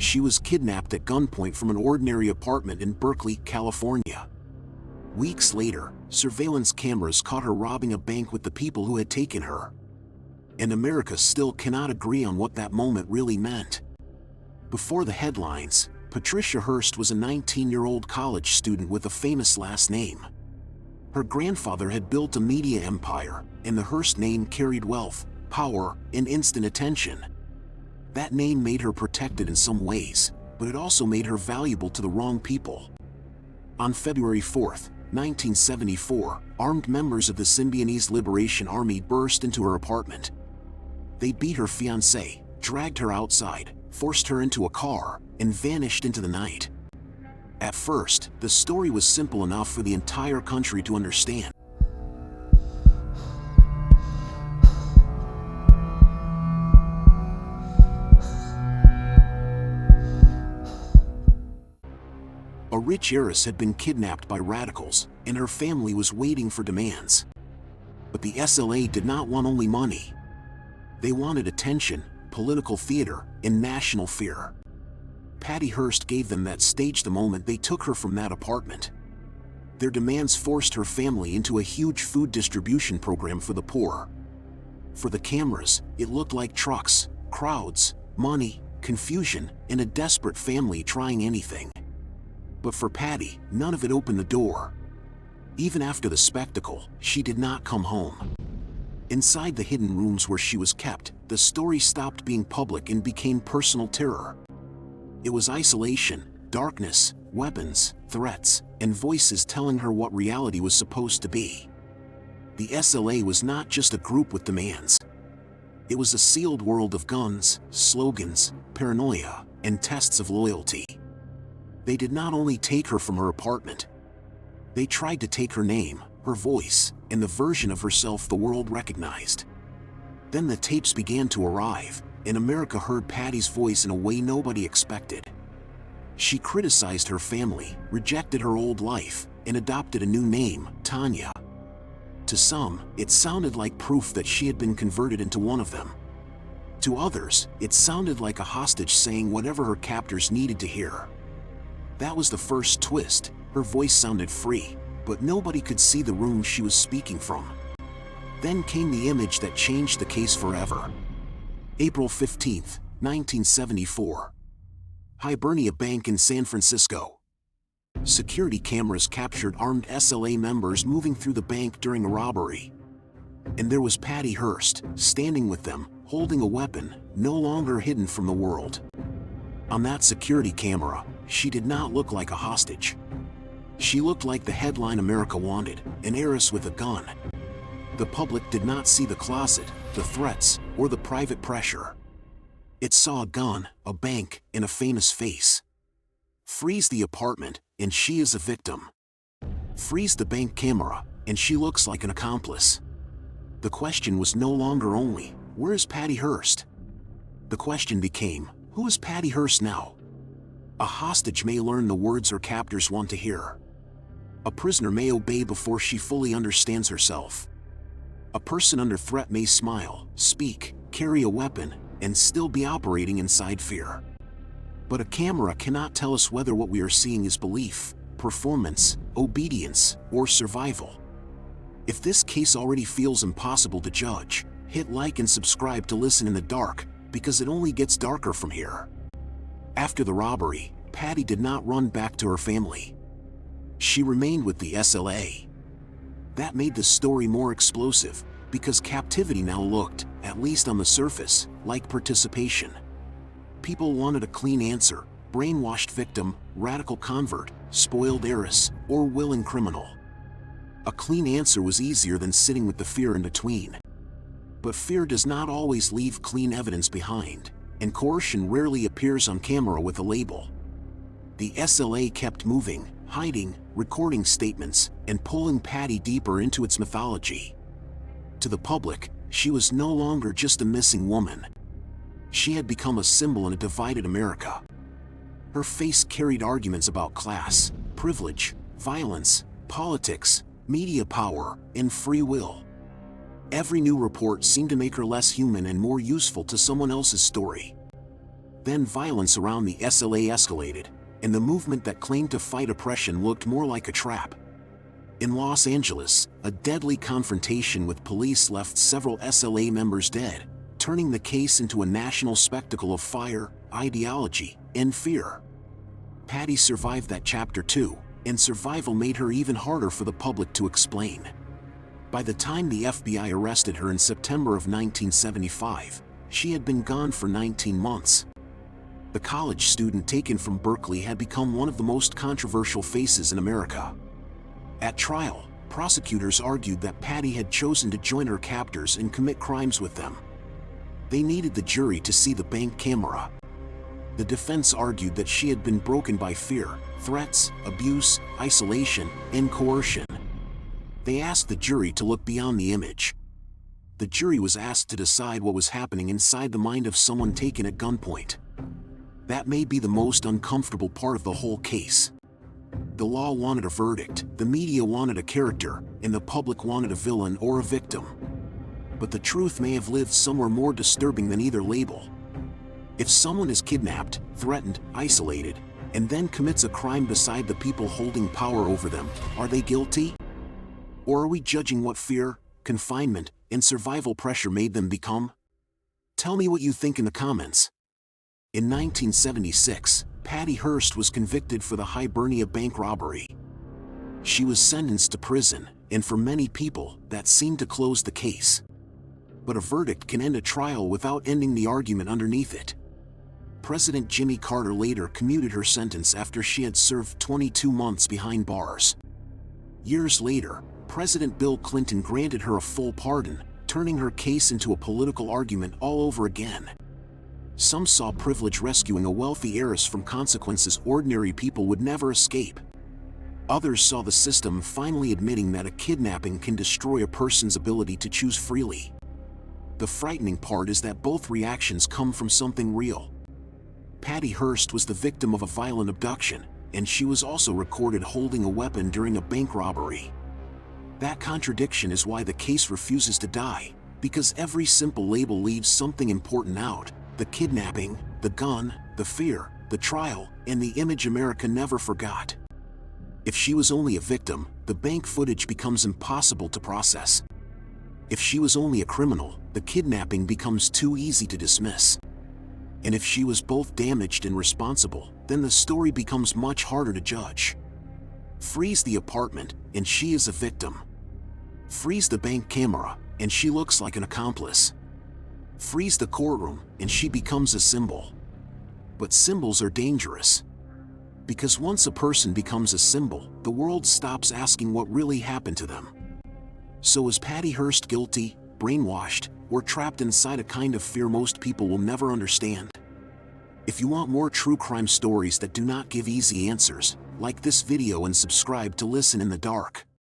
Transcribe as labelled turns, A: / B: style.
A: she was kidnapped at gunpoint from an ordinary apartment in Berkeley, California. Weeks later, surveillance cameras caught her robbing a bank with the people who had taken her. And America still cannot agree on what that moment really meant. Before the headlines, Patricia Hearst was a 19-year-old college student with a famous last name. Her grandfather had built a media empire, and the Hearst name carried wealth, power, and instant attention. That name made her protected in some ways, but it also made her valuable to the wrong people. On February 4, 1974, armed members of the Symbionese Liberation Army burst into her apartment. They beat her fiancé, dragged her outside, forced her into a car, and vanished into the night. At first, the story was simple enough for the entire country to understand. A rich heiress had been kidnapped by radicals, and her family was waiting for demands. But the SLA did not want only money. They wanted attention, political theater, and national fear. Patty Hearst gave them that stage the moment they took her from that apartment. Their demands forced her family into a huge food distribution program for the poor. For the cameras, it looked like trucks, crowds, money, confusion, and a desperate family trying anything. But for Patty, none of it opened the door. Even after the spectacle, she did not come home. Inside the hidden rooms where she was kept, the story stopped being public and became personal terror. It was isolation, darkness, weapons, threats, and voices telling her what reality was supposed to be. The SLA was not just a group with demands. It was a sealed world of guns, slogans, paranoia, and tests of loyalty. They did not only take her from her apartment. They tried to take her name, her voice, and the version of herself the world recognized. Then the tapes began to arrive, and America heard Patty's voice in a way nobody expected. She criticized her family, rejected her old life, and adopted a new name, Tanya. To some, it sounded like proof that she had been converted into one of them. To others, it sounded like a hostage saying whatever her captors needed to hear. That was the first twist. Her voice sounded free, but nobody could see the room she was speaking from. Then came the image that changed the case forever. April 15, 1974. Hibernia Bank in San Francisco. Security cameras captured armed SLA members moving through the bank during a robbery. And there was Patty Hearst, standing with them, holding a weapon, no longer hidden from the world. On that security camera, she did not look like a hostage. She looked like the headline America wanted, an heiress with a gun. The public did not see the closet, the threats, or the private pressure. It saw a gun, a bank, and a famous face. Freeze the apartment, and she is a victim. Freeze the bank camera, and she looks like an accomplice. The question was no longer only, where is Patty Hearst? The question became, who is Patty Hearst now? A hostage may learn the words her captors want to hear. A prisoner may obey before she fully understands herself. A person under threat may smile, speak, carry a weapon, and still be operating inside fear. But a camera cannot tell us whether what we are seeing is belief, performance, obedience, or survival. If this case already feels impossible to judge, hit like and subscribe to listen in the dark, because it only gets darker from here. After the robbery, Patty did not run back to her family. She remained with the SLA. That made the story more explosive, because captivity now looked, at least on the surface, like participation. People wanted a clean answer: brainwashed victim, radical convert, spoiled heiress, or willing criminal. A clean answer was easier than sitting with the fear in between. But fear does not always leave clean evidence behind, and coercion rarely appears on camera with a label. The SLA kept moving, hiding, recording statements, and pulling Patty deeper into its mythology. To the public, she was no longer just a missing woman. She had become a symbol in a divided America. Her face carried arguments about class, privilege, violence, politics, media power, and free will. Every new report seemed to make her less human and more useful to someone else's story. Then violence around the SLA escalated, and the movement that claimed to fight oppression looked more like a trap. In Los Angeles, a deadly confrontation with police left several SLA members dead, turning the case into a national spectacle of fire, ideology, and fear. Patty survived that chapter too, and survival made her even harder for the public to explain. By the time the FBI arrested her in September of 1975, she had been gone for 19 months. The college student taken from Berkeley had become one of the most controversial faces in America. At trial, prosecutors argued that Patty had chosen to join her captors and commit crimes with them. They needed the jury to see the bank camera. The defense argued that she had been broken by fear, threats, abuse, isolation, and coercion. They asked the jury to look beyond the image. The jury was asked to decide what was happening inside the mind of someone taken at gunpoint. That may be the most uncomfortable part of the whole case. The law wanted a verdict, the media wanted a character, and the public wanted a villain or a victim. But the truth may have lived somewhere more disturbing than either label. If someone is kidnapped, threatened, isolated, and then commits a crime beside the people holding power over them, are they guilty? Or are we judging what fear, confinement, and survival pressure made them become? Tell me what you think in the comments. In 1976, Patty Hearst was convicted for the Hibernia bank robbery. She was sentenced to prison, and for many people, that seemed to close the case. But a verdict can end a trial without ending the argument underneath it. President Jimmy Carter later commuted her sentence after she had served 22 months behind bars. Years later, President Bill Clinton granted her a full pardon, turning her case into a political argument all over again. Some saw privilege rescuing a wealthy heiress from consequences ordinary people would never escape. Others saw the system finally admitting that a kidnapping can destroy a person's ability to choose freely. The frightening part is that both reactions come from something real. Patty Hearst was the victim of a violent abduction, and she was also recorded holding a weapon during a bank robbery. That contradiction is why the case refuses to die, because every simple label leaves something important out: the kidnapping, the gun, the fear, the trial, and the image America never forgot. If she was only a victim, the bank footage becomes impossible to process. If she was only a criminal, the kidnapping becomes too easy to dismiss. And if she was both damaged and responsible, then the story becomes much harder to judge. Freeze the apartment, and she is a victim. Freeze the bank camera, and she looks like an accomplice. Freeze the courtroom, and she becomes a symbol. But symbols are dangerous. Because once a person becomes a symbol, the world stops asking what really happened to them. So is Patty Hearst guilty, brainwashed, or trapped inside a kind of fear most people will never understand? If you want more true crime stories that do not give easy answers, like this video and subscribe to Listen in the Dark.